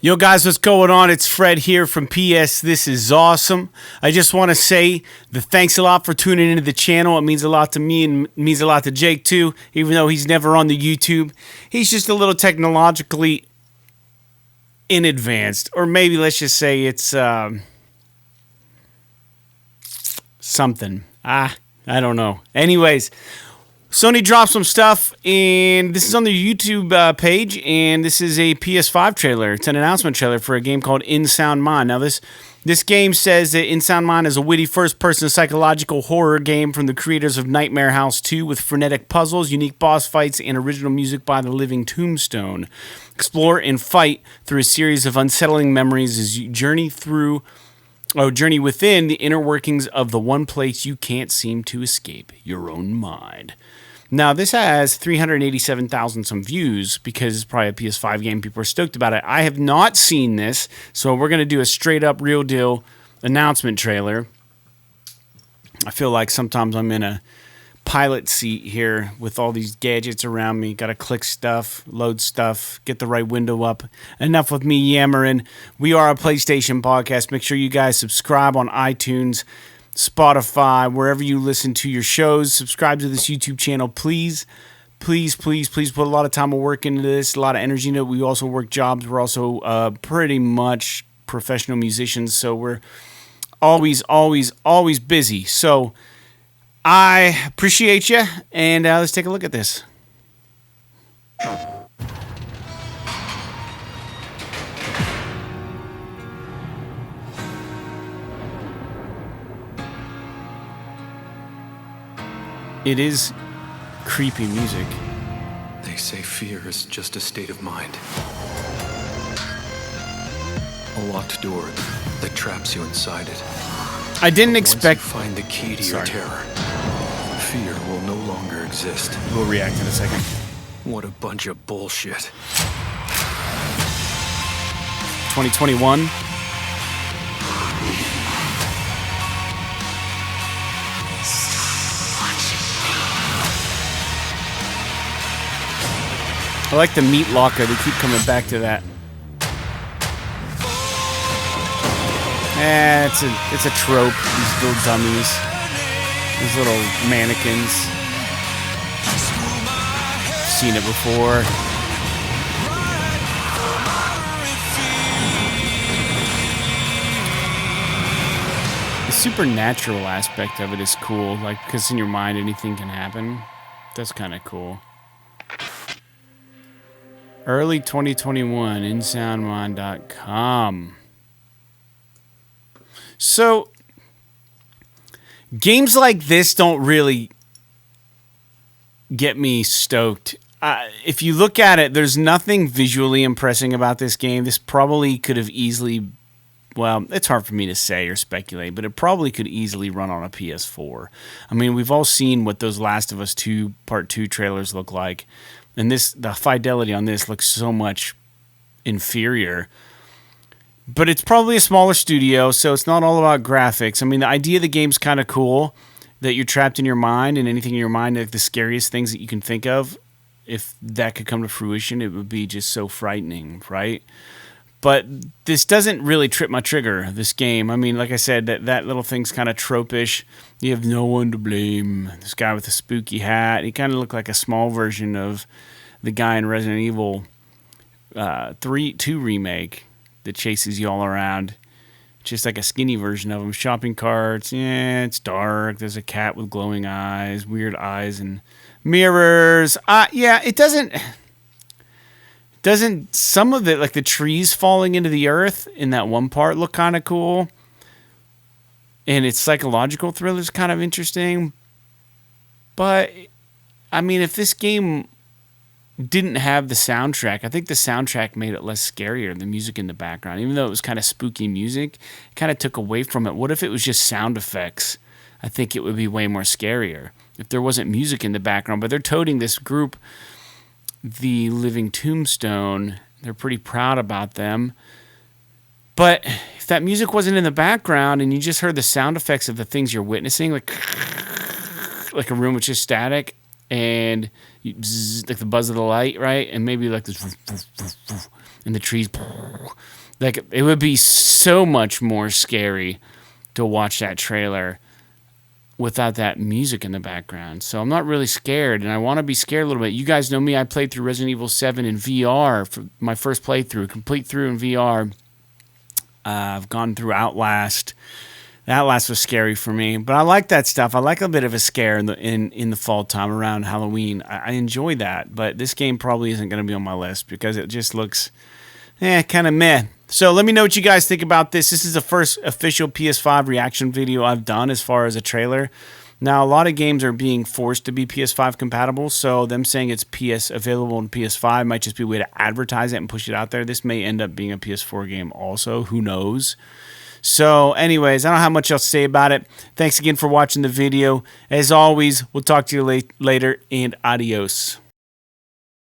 Yo guys, what's going on? It's Fred here from PS This Is Awesome. I just want to say the thanks a lot for tuning into the channel. It means a lot to me and means a lot to Jake too, even though he's never on the YouTube. He's just a little technologically inadvanced, or maybe let's just say it's something. I don't know. Anyways, Sony dropped some stuff, and this is on their YouTube page, and this is a PS5 trailer. It's an announcement trailer for a game called In Sound Mind. Now, this game says that In Sound Mind is a witty first-person psychological horror game from the creators of Nightmare House 2 with frenetic puzzles, unique boss fights, and original music by the Living Tombstone. Explore and fight through a series of unsettling memories as you journey within the inner workings of the one place you can't seem to escape, your own mind. Now, this has 387,000 some views because it's probably a PS5 game. People are stoked about it. I have not seen this, so we're going to do a straight-up, real-deal announcement trailer. I feel like sometimes I'm in a pilot seat here with all these gadgets around me. Got to click stuff, load stuff, get the right window up. Enough with me yammering. We are a PlayStation podcast. Make sure you guys subscribe on iTunes, Spotify, wherever you listen to your shows. Subscribe to this YouTube channel, please. Please put a lot of time and work into this, a lot of energy into it. We also work jobs. We're also pretty much professional musicians, so we're always busy. So I appreciate you, and let's take a look at this. It is creepy music. They say fear is just a state of mind. A locked door that traps you inside it. I didn't expect... Once you find the key to your terror, fear will no longer exist. We'll react in a second. What a bunch of bullshit. 2021. I like the meat locker. They keep coming back to that. It's a trope. These little dummies. These little mannequins. Seen it before. The supernatural aspect of it is cool. Like, because in your mind anything can happen. That's kind of cool. Early 2021, InSoundMind.com. So, games like this don't really get me stoked. If you look at it, there's nothing visually impressive about this game. This probably could have easily, well, it's hard for me to say or speculate, but it probably could easily run on a PS4. I mean, we've all seen what those Last of Us 2 Part 2 trailers look like. And the fidelity on this looks so much inferior. But it's probably a smaller studio, so it's not all about graphics. I mean, the idea of the game's kind of cool, that you're trapped in your mind, and anything in your mind, like the scariest things that you can think of, if that could come to fruition, it would be just so frightening, right? But this doesn't really trip my trigger, this game. I mean, like I said, that little thing's kind of tropish. You have no one to blame. This guy with a spooky hat. He kind of looked like a small version of the guy in Resident Evil 2 remake that chases you all around. Just like a skinny version of him. Shopping carts. Yeah, it's dark. There's a cat with glowing eyes. Weird eyes and mirrors. Yeah, it doesn't... Doesn't some of it, like the trees falling into the earth in that one part, look kind of cool? And its psychological thriller is kind of interesting. But, I mean, if this game didn't have the soundtrack, I think the soundtrack made it less scarier, the music in the background. Even though it was kind of spooky music, it kind of took away from it. What if it was just sound effects? I think it would be way more scarier if there wasn't music in the background. But they're toting this group, the Living Tombstone. They're pretty proud about them. But if that music wasn't in the background and you just heard the sound effects of the things you're witnessing, like a room with just static, and like the buzz of the light, right? And maybe like this, and the trees. Like, it would be so much more scary to watch that trailer without that music in the background. So I'm not really scared, and I want to be scared a little bit. You guys know me. I played through Resident Evil 7 in VR for my first playthrough, complete through in VR. I've gone through Outlast. Outlast was scary for me, but I like that stuff. I like a bit of a scare in the fall time around Halloween. I enjoy that, but this game probably isn't going to be on my list because it just looks kind of meh. So let me know what you guys think about this. This is the first official PS5 reaction video I've done as far as a trailer. Now, a lot of games are being forced to be PS5 compatible, so them saying it's available on PS5 might just be a way to advertise it and push it out there. This may end up being a PS4 game also. Who knows? So anyways, I don't have much else to say about it. Thanks again for watching the video. As always, we'll talk to you later, and adios.